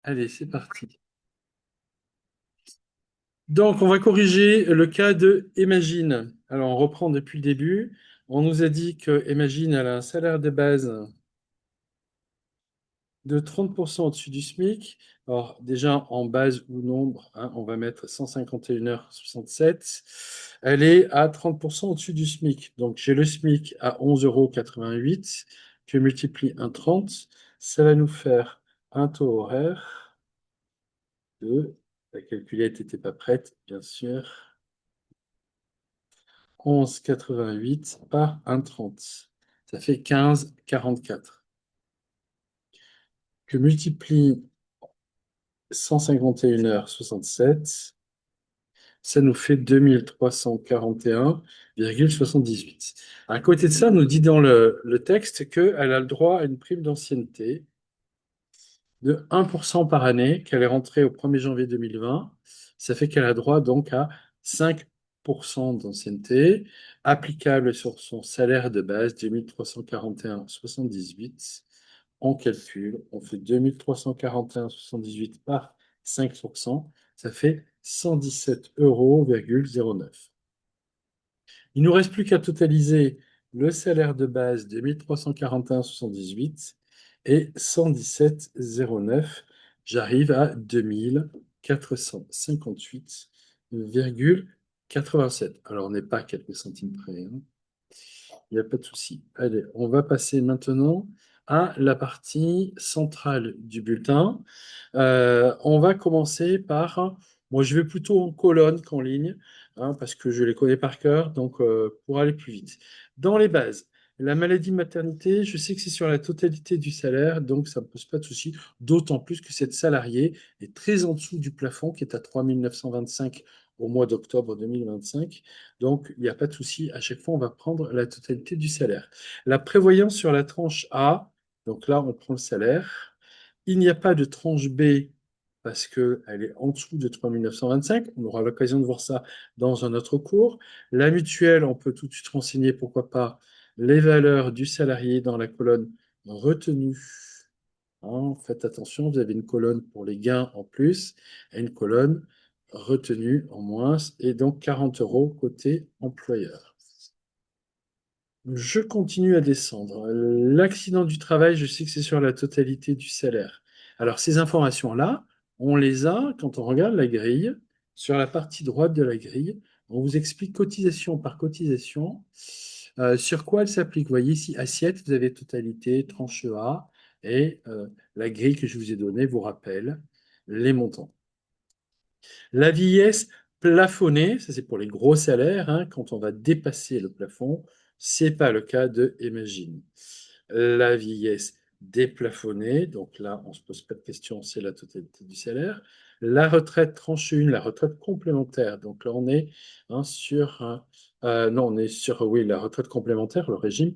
Allez, c'est parti. Donc, on va corriger le cas de Imagine. Alors, on reprend depuis le début. On nous a dit que Imagine elle a un salaire de base de 30% au-dessus du SMIC. Alors, déjà, en base ou nombre, hein, on va mettre 151,67 €. Elle est à 30% au-dessus du SMIC. Donc, j'ai le SMIC à 11,88 € que multiplie 1,30. Ça va nous faire un taux horaire de... La calculette n'était pas prête, bien sûr. 11,88 par 1,30. Ça fait 15,44. Que multiplie 151,67 €, ça nous fait 2341,78. À côté de ça, on nous dit dans le texte qu'elle a le droit à une prime d'ancienneté de 1% par année, qu'elle est rentrée au 1er janvier 2020. Ça fait qu'elle a droit donc à 5% d'ancienneté, applicable sur son salaire de base, 2341,78. On calcule, on fait 2341,78 par 5%, ça fait 117,09 €. Il ne nous reste plus qu'à totaliser le salaire de base de 1341,78 et 117,09. J'arrive à 2458,87. Alors, on n'est pas à quelques centimes près, hein. Il n'y a pas de souci. Allez, on va passer maintenant à la partie centrale du bulletin. On va commencer par, moi je vais plutôt en colonne qu'en ligne, hein, parce que je les connais par cœur, donc pour aller plus vite. Dans les bases, la maladie maternité, je sais que c'est sur la totalité du salaire, donc ça ne me pose pas de souci, d'autant plus que cette salariée est très en dessous du plafond qui est à 3 925 au mois d'octobre 2025. Donc, il n'y a pas de souci. À chaque fois, on va prendre la totalité du salaire. La prévoyance sur la tranche A, donc là, on prend le salaire. Il n'y a pas de tranche B parce qu'elle est en dessous de 3 925. On aura l'occasion de voir ça dans un autre cours. La mutuelle, on peut tout de suite renseigner, pourquoi pas, les valeurs du salarié dans la colonne retenue. Hein, faites attention, vous avez une colonne pour les gains en plus et une colonne retenue en moins, et donc 40 € côté employeur. Je continue à descendre. L'accident du travail, je sais que c'est sur la totalité du salaire. Alors, ces informations-là, on les a quand on regarde la grille. Sur la partie droite de la grille, on vous explique cotisation par cotisation sur quoi elle s'applique. Vous voyez ici, assiette, vous avez totalité, tranche A, et la grille que je vous ai donnée vous rappelle les montants. La vieillesse plafonnée, ça c'est pour les gros salaires, hein, quand on va dépasser le plafond, c'est pas le cas de Imagine. La vieillesse déplafonnée, donc là on se pose pas de questions, c'est la totalité du salaire. La retraite tranche 1, la retraite complémentaire, donc là on est hein, sur, non on est sur, oui, la retraite complémentaire, le régime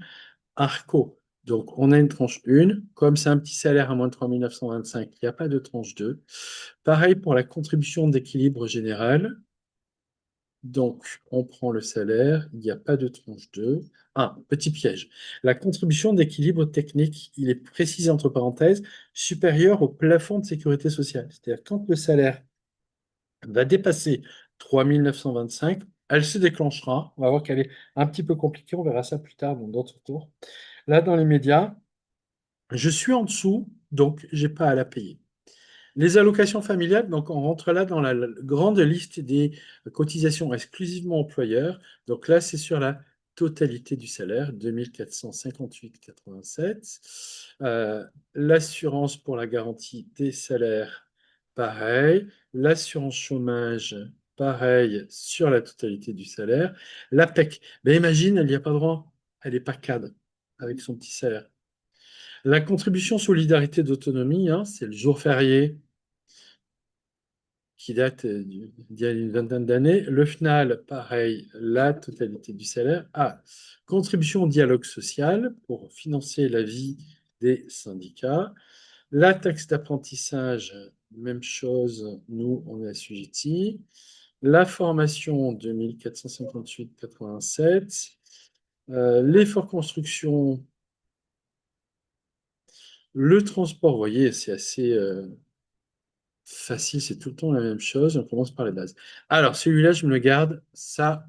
Arco. Donc, on a une tranche 1. Comme c'est un petit salaire à moins de 3 925, il n'y a pas de tranche 2. Pareil pour la contribution d'équilibre général. Donc, on prend le salaire, il n'y a pas de tranche 2. Ah, petit piège. La contribution d'équilibre technique, il est précisé entre parenthèses, supérieur au plafond de sécurité sociale. C'est-à-dire quand le salaire va dépasser 3 925, elle se déclenchera. On va voir qu'elle est un petit peu compliquée, on verra ça plus tard dans d'autres tours. Là, dans les médias, je suis en dessous, donc je n'ai pas à la payer. Les allocations familiales, donc on rentre là dans la grande liste des cotisations exclusivement employeurs. Donc là, c'est sur la totalité du salaire, 2458,87. L'assurance pour la garantie des salaires, pareil. L'assurance chômage, pareil, sur la totalité du salaire. La PEC, ben imagine, elle n'y a pas droit. Elle n'est pas cadre avec son petit salaire. La contribution solidarité d'autonomie, hein, c'est le jour férié qui date d'il y a une vingtaine d'années. Le FNAL, pareil, la totalité du salaire. Ah, contribution au dialogue social pour financer la vie des syndicats. La taxe d'apprentissage, même chose, nous, on est assujettis. La formation, 2458,87. L'effort construction, le transport, vous voyez, c'est assez Facile, c'est tout le temps la même chose. On commence par les bases. Alors, celui-là, je me le garde. Ça,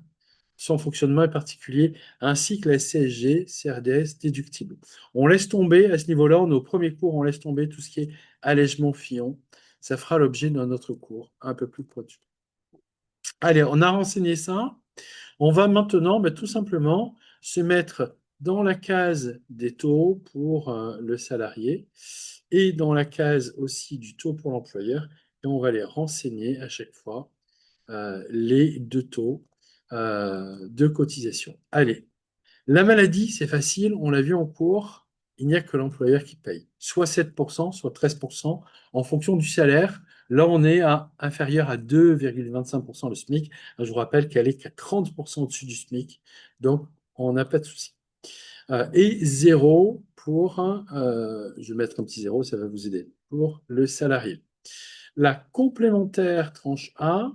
son fonctionnement est particulier, ainsi que la CSG, CRDS déductible. On laisse tomber, à ce niveau-là, on est au premier cours, on laisse tomber tout ce qui est allègement Fillon. Ça fera l'objet d'un autre cours, un peu plus pointu. Allez, on a renseigné ça. On va maintenant tout simplement se mettre dans la case des taux pour le salarié et dans la case aussi du taux pour l'employeur. Et on va les renseigner à chaque fois, les deux taux de cotisation. Allez, la maladie, c'est facile, on l'a vu en cours, il n'y a que l'employeur qui paye. Soit 7%, soit 13%, en fonction du salaire. Là, on est à inférieur à 2,25% le SMIC. Je vous rappelle qu'elle est qu'à 30% au-dessus du SMIC, donc on n'a pas de souci. Et zéro pour, je vais mettre un petit zéro, ça va vous aider, pour le salarié. La complémentaire tranche A,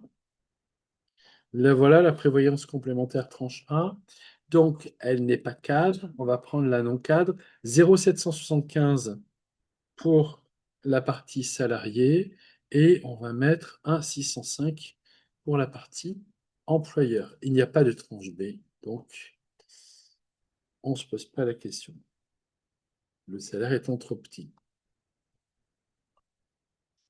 là, voilà la prévoyance complémentaire tranche 1. Donc, elle n'est pas cadre. On va prendre la non-cadre. 0,775 pour la partie salariée et on va mettre 1,605 pour la partie employeur. Il n'y a pas de tranche B, donc on ne se pose pas la question. Le salaire étant trop petit.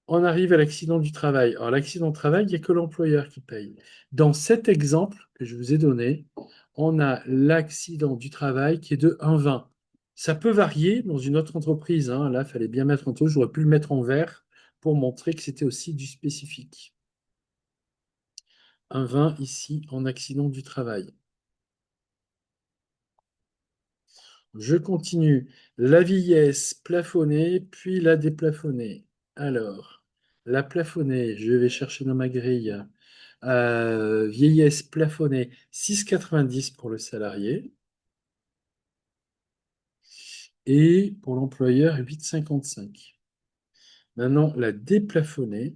On arrive à l'accident du travail. Alors, l'accident du travail, il n'y a que l'employeur qui paye. Dans cet exemple que je vous ai donné, on a l'accident du travail qui est de 1,20. Ça peut varier dans une autre entreprise, hein. Là, il fallait bien mettre en taux. J'aurais pu le mettre en vert pour montrer que c'était aussi du spécifique. 1,20 ici en accident du travail. Je continue. La vieillesse plafonnée, puis la déplafonnée. Alors, la plafonnée, je vais chercher dans ma grille. Vieillesse plafonnée, 6,90 pour le salarié. Et pour l'employeur, 8,55. Maintenant, la déplafonnée,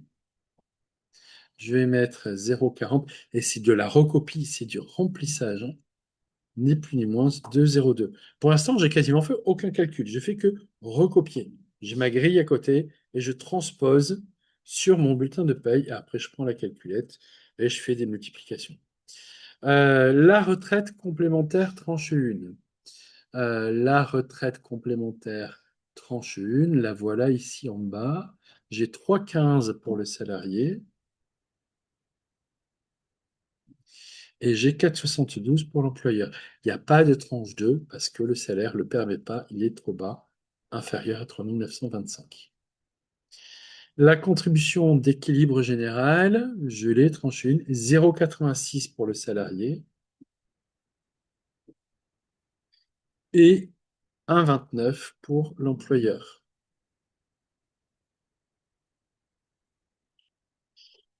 je vais mettre 0,40. Et c'est de la recopie, c'est du remplissage, hein. Ni plus ni moins 2,02. Pour l'instant, j'ai quasiment fait aucun calcul. Je fais que recopier. J'ai ma grille à côté et je transpose sur mon bulletin de paye. Et après, je prends la calculette et je fais des multiplications. La retraite complémentaire tranche 1. La retraite complémentaire tranche 1, la voilà ici en bas. J'ai 3,15 pour le salarié et j'ai 4,72 pour l'employeur. Il n'y a pas de tranche 2 parce que le salaire ne le permet pas, il est trop bas, inférieur à 3 925. La contribution d'équilibre général, je l'ai tranche 1, 0,86 pour le salarié et 1,29 pour l'employeur.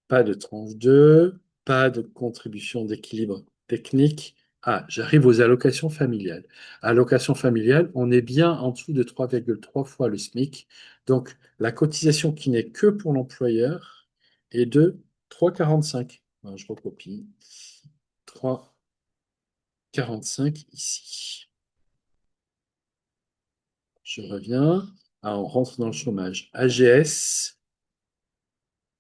Pas de tranche 2, pas de contribution d'équilibre technique. Ah, j'arrive aux allocations familiales. Allocations familiales, on est bien en dessous de 3,3 fois le SMIC. Donc, la cotisation qui n'est que pour l'employeur est de 3,45. Alors, je recopie. 3,45 ici. Je reviens. Ah, on rentre dans le chômage. AGS.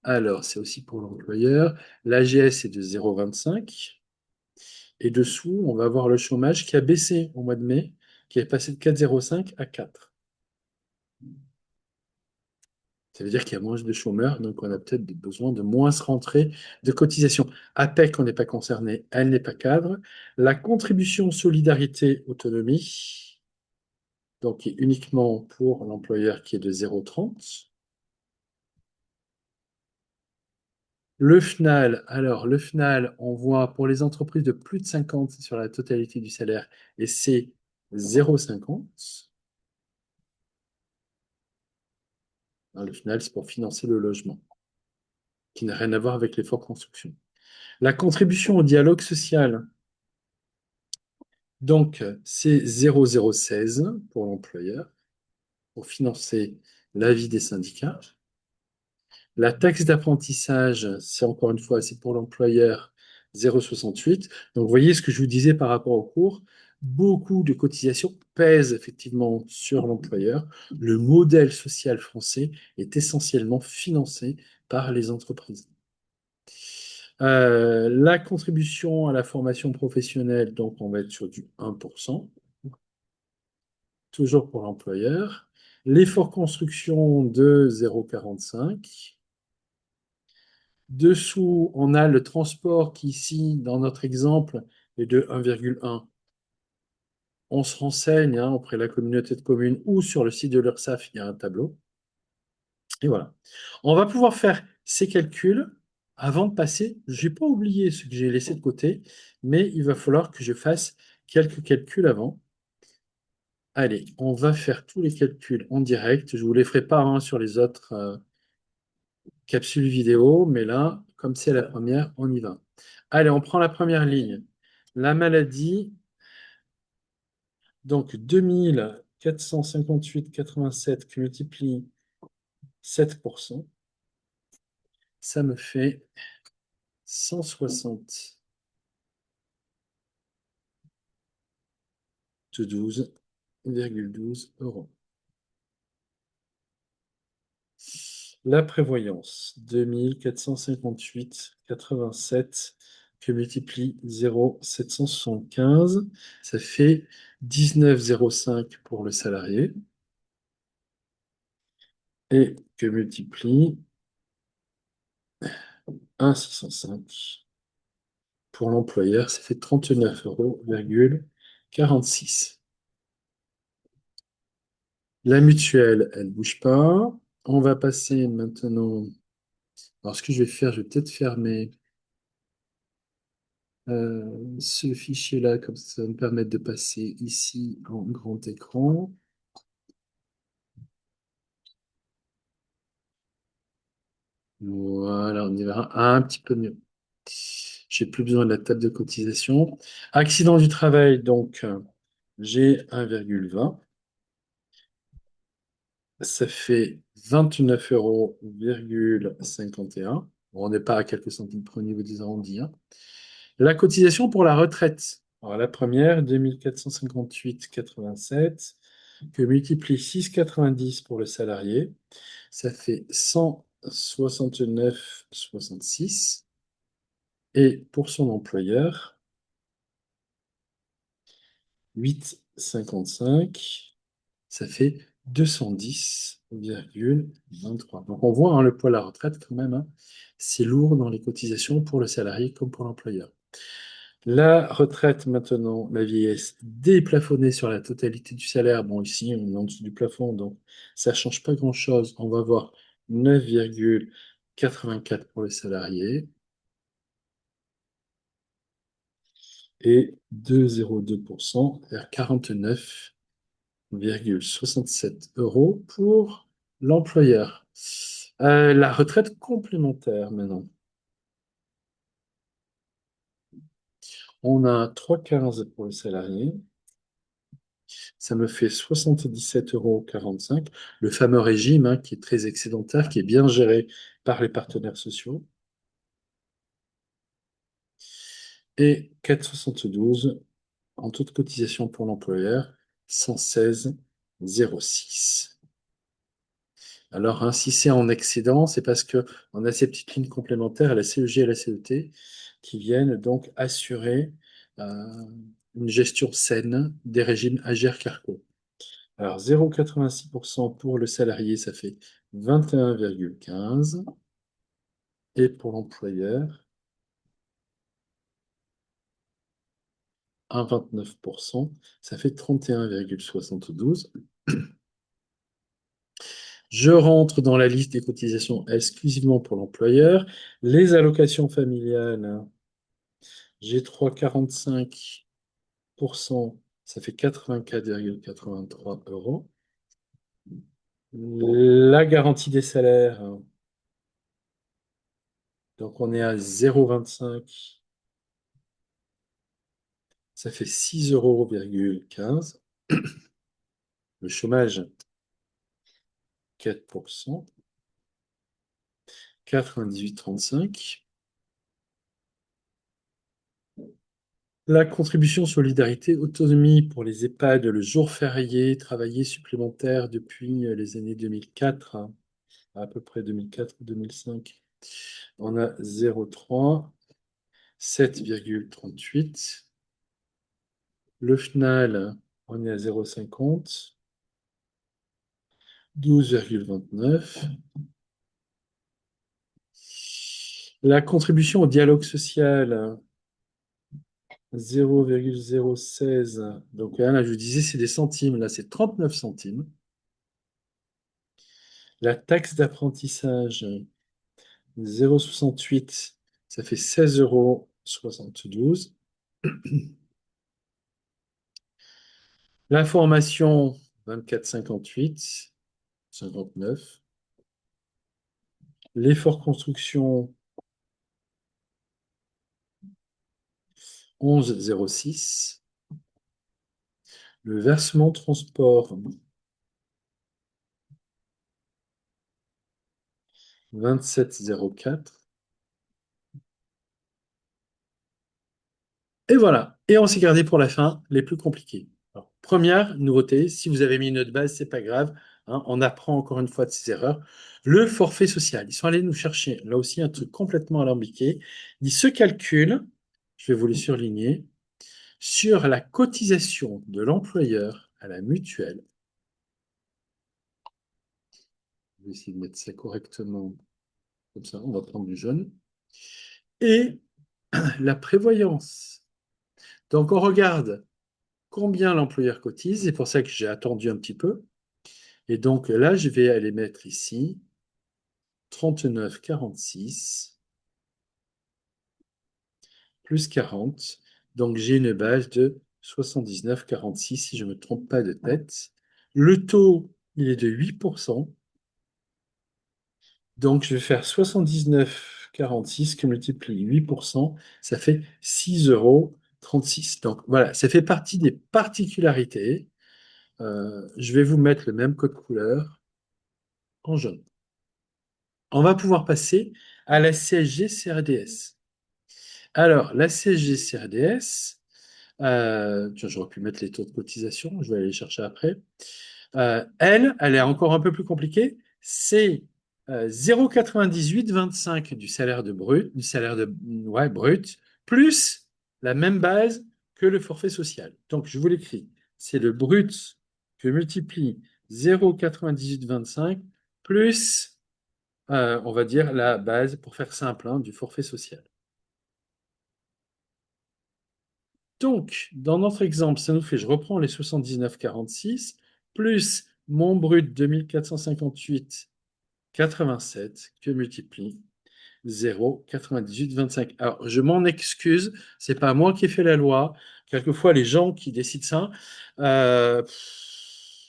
Alors, c'est aussi pour l'employeur. L'AGS est de 0,25. Et dessous, on va avoir le chômage qui a baissé au mois de mai, qui est passé de 4,05 à 4. Ça veut dire qu'il y a moins de chômeurs, donc on a peut-être besoin de moins se rentrer de cotisations. APEC, on n'est pas concerné, elle n'est pas cadre. La contribution solidarité autonomie, donc qui est uniquement pour l'employeur qui est de 0,30. Le FNAL, alors le FNAL, on voit pour les entreprises de plus de 50 sur la totalité du salaire, et c'est 0,50. Le FNAL, c'est pour financer le logement, qui n'a rien à voir avec l'effort construction. La contribution au dialogue social, donc c'est 0,016 pour l'employeur, pour financer la vie des syndicats. La taxe d'apprentissage, c'est encore une fois, c'est pour l'employeur 0,68. Donc, vous voyez ce que je vous disais par rapport au cours. beaucoup de cotisations pèsent effectivement sur l'employeur. Le modèle social français est essentiellement financé par les entreprises. La contribution à la formation professionnelle, donc on va être sur du 1%, toujours pour l'employeur. L'effort construction de 0,45. Dessous, on a le transport qui, ici, dans notre exemple, est de 1,1. On se renseigne auprès de la communauté de communes ou sur le site de l'URSSAF, il y a un tableau. Et voilà. On va pouvoir faire ces calculs avant de passer. Je n'ai pas oublié ce que j'ai laissé de côté, mais il va falloir que je fasse quelques calculs avant. Allez, on va faire tous les calculs en direct. Je ne vous les ferai pas sur les autres capsules vidéo, mais là, comme c'est la première, on y va. Allez, on prend la première ligne. La maladie, donc 2458,87 que multiplie 7%, ça me fait 172,12 euros. La prévoyance, 2458,87 que multiplie 0,775, ça fait 19,05 pour le salarié et que multiplie 1,605 pour l'employeur, ça fait 39,46 euros. La mutuelle, elle ne bouge pas. On va passer maintenant. Alors, ce que je vais faire, je vais peut-être fermer ce fichier-là, comme ça va me permettre de passer ici en grand écran. Voilà, on y verra un petit peu mieux. J'ai plus besoin de la table de cotisation. Accident du travail, donc j'ai 1,20. Ça fait 29,51 euros. Bon, on n'est pas à quelques centimes près au niveau des arrondis. La cotisation pour la retraite. Alors, la première, 2458,87, que multiplie 6,90 pour le salarié. Ça fait 169,66. Et pour son employeur, 8,55. Ça fait 210,23. Donc on voit le poids à la retraite quand même, c'est lourd dans les cotisations pour le salarié comme pour l'employeur. La retraite maintenant, la vieillesse déplafonnée sur la totalité du salaire. Bon, ici, on est en dessous du plafond, donc ça ne change pas grand-chose. On va voir 9,84 pour les salariés et 2,02% vers 49,67 € pour l'employeur. La retraite complémentaire maintenant. On a 3,15 pour le salarié. Ça me fait 77,45 €. Le fameux régime qui est très excédentaire, qui est bien géré par les partenaires sociaux. Et 4,72 en toute cotisation pour l'employeur, 116,06. Alors, si c'est en excédent, c'est parce qu'on a ces petites lignes complémentaires à la CEG et à la CET qui viennent donc assurer une gestion saine des régimes Agirc-Arrco. Alors, 0,86% pour le salarié, ça fait 21,15. Et pour l'employeur, 1,29%, ça fait 31,72. Je rentre dans la liste des cotisations exclusivement pour l'employeur. Les allocations familiales, j'ai 3,45%, ça fait 84,83 €. La garantie des salaires, donc on est à 0,25, ça fait 6,15 €. Le chômage, 4%, 98,35. La contribution solidarité autonomie pour les EHPAD, le jour férié, travaillé supplémentaire depuis les années 2004, hein, à peu près 2004 ou 2005. On a 0,3, 7,38. Le FNAL, on est à 0,50, 12,29. La contribution au dialogue social, 0,016. Donc là, je vous disais, c'est des centimes. Là, c'est 39 centimes. La taxe d'apprentissage, 0,68, ça fait 16,72 €. L'information, 24,58, 59. L'effort construction, 11,06. Le versement transport, 27,04. Et voilà. Et on s'est gardé pour la fin les plus compliqués. Alors, première nouveauté, si vous avez mis une note base, c'est pas grave, hein, on apprend encore une fois de ses erreurs. Le forfait social. Ils sont allés nous chercher, là aussi, un truc complètement alambiqué. Il se calcule, je vais vous le surligner, sur la cotisation de l'employeur à la mutuelle. Je vais essayer de mettre ça correctement, comme ça, on va prendre du jaune. Et la prévoyance. Donc, on regarde combien l'employeur cotise. C'est pour ça que j'ai attendu un petit peu. Et donc là, je vais aller mettre ici 39,46 plus 40. Donc j'ai une base de 79,46 si je ne me trompe pas de tête. Le taux, il est de 8%. Donc je vais faire 79,46 que multiplie 8%, ça fait 6,36 €. Donc voilà, ça fait partie des particularités. Je vais vous mettre le même code couleur en jaune. On va pouvoir passer à la CSG-CRDS. Alors, la CSG-CRDS, tiens, j'aurais pu mettre les taux de cotisation, je vais aller les chercher après. Elle est encore un peu plus compliquée. C'est 0,9825 du salaire de brut, ouais, brut, plus la même base que le forfait social. Donc, je vous l'écris. C'est le brut que multiplie 0,9825 plus on va dire la base, pour faire simple, hein, du forfait social. Donc, dans notre exemple, ça nous fait, je reprends les 79,46 plus mon brut 2458,87 que multiplie 0,9825. Alors, je m'en excuse, c'est pas moi qui ai fait la loi. Quelquefois, les gens qui décident ça, je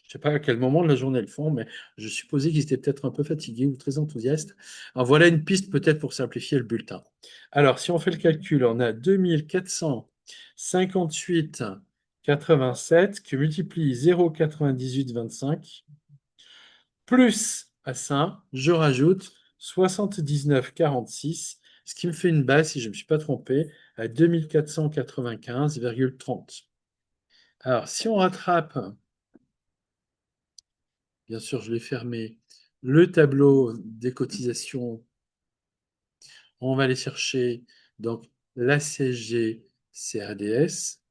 sais pas à quel moment de la journée ils le font, mais je supposais qu'ils étaient peut-être un peu fatigués ou très enthousiastes. Alors, voilà une piste peut-être pour simplifier le bulletin. Alors, si on fait le calcul, on a 2458,87 qui multiplie 0,9825 plus à ça, je rajoute 79,46, ce qui me fait une base, si je ne me suis pas trompé, à 2495,30. Alors, si on rattrape, bien sûr, je l'ai fermé, le tableau des cotisations, on va aller chercher donc la CSG CRDS.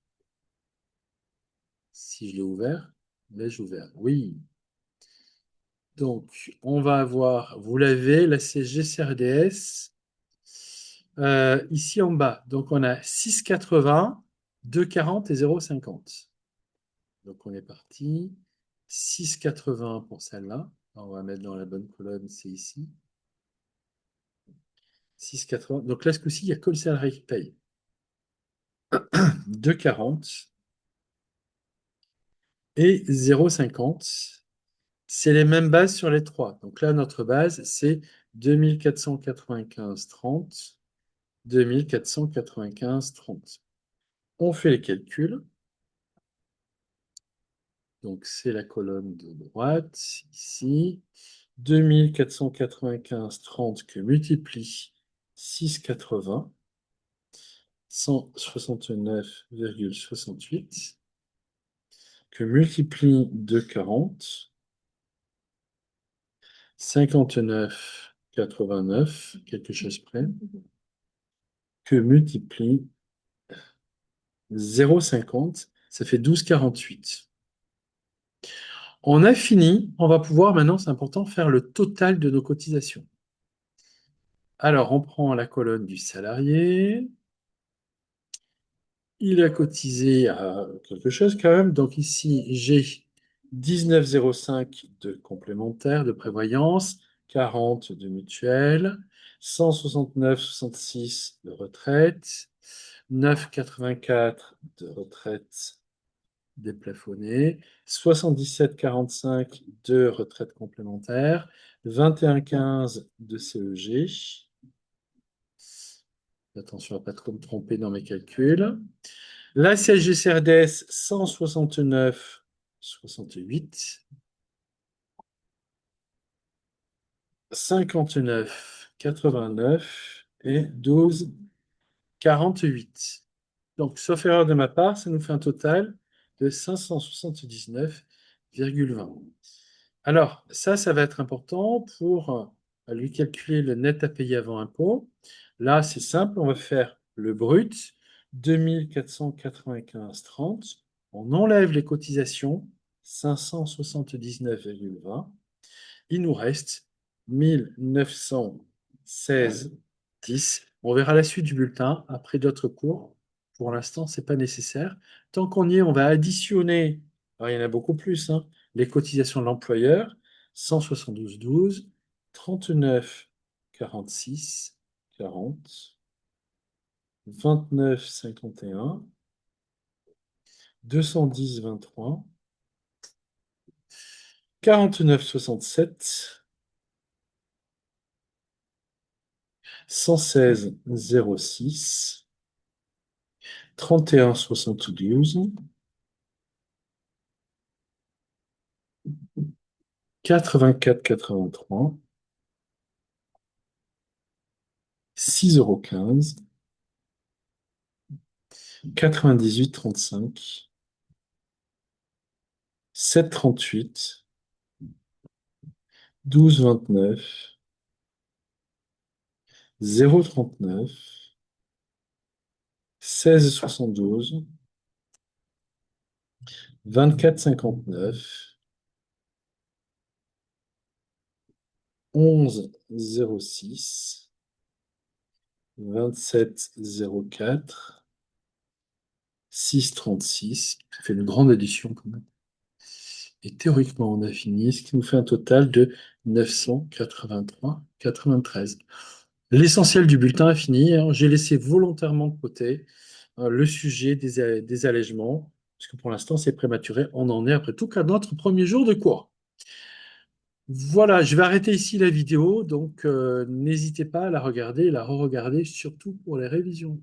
Si je l'ai ouvert, l'ai-je ouvert? Oui. Donc, on va avoir, vous l'avez, la CSG CRDS. Ici en bas, donc on a 6,80, 2,40 et 0,50. Donc on est parti. 6,80 pour celle-là. On va mettre dans la bonne colonne, c'est ici. 6,80. Donc là, ce coup-ci, il n'y a que le salarié qui paye. 2,40 et 0,50. C'est les mêmes bases sur les trois. Donc là, notre base, c'est 2495,30, 2495,30. On fait les calculs. Donc, c'est la colonne de droite, ici. 2495,30 que multiplie 6,80. 169,68 que multiplie 2,40, 59,89, quelque chose près, que multiplie 0,50, ça fait 12,48. On a fini, on va pouvoir maintenant, c'est important, faire le total de nos cotisations. Alors, on prend la colonne du salarié. Il a cotisé à quelque chose quand même. Donc ici, j'ai 19,05 de complémentaire de prévoyance, 40 de mutuelle, 169,66 de retraite, 9,84 de retraite déplafonnée, 77,45 de retraite complémentaire, 21,15 de CEG. Attention à ne pas trop me tromper dans mes calculs. La CSG-CRDS, 169,68. 59,89 et 12,48. Donc, sauf erreur de ma part, ça nous fait un total de 579,20. Alors, ça va être important pour lui calculer le net à payer avant impôt. Là, c'est simple, on va faire le brut, 2495,30. On enlève les cotisations, 579,20. Il nous reste 1916,10. On verra la suite du bulletin après d'autres cours. Pour l'instant, ce n'est pas nécessaire. Tant qu'on y est, on va additionner, alors, il y en a beaucoup plus, hein, les cotisations de l'employeur, 172,12, 39,46, 40, 29,51, 210,23, 49,67, 116,06, 31,72, 84,83, 6,15 €, 98,35, 7,38, 12,29, 0,39, 16,72, 24,59, 11,06, 27,04, 6,36. Ça fait une grande addition quand même. Et théoriquement, on a fini, ce qui nous fait un total de 983,93. L'essentiel du bulletin est fini, hein. J'ai laissé volontairement de côté le sujet des allègements, parce que pour l'instant, c'est prématuré. On en est après tout qu'à notre premier jour de cours. Voilà, je vais arrêter ici la vidéo, donc n'hésitez pas à la regarder et la re-regarder, surtout pour les révisions.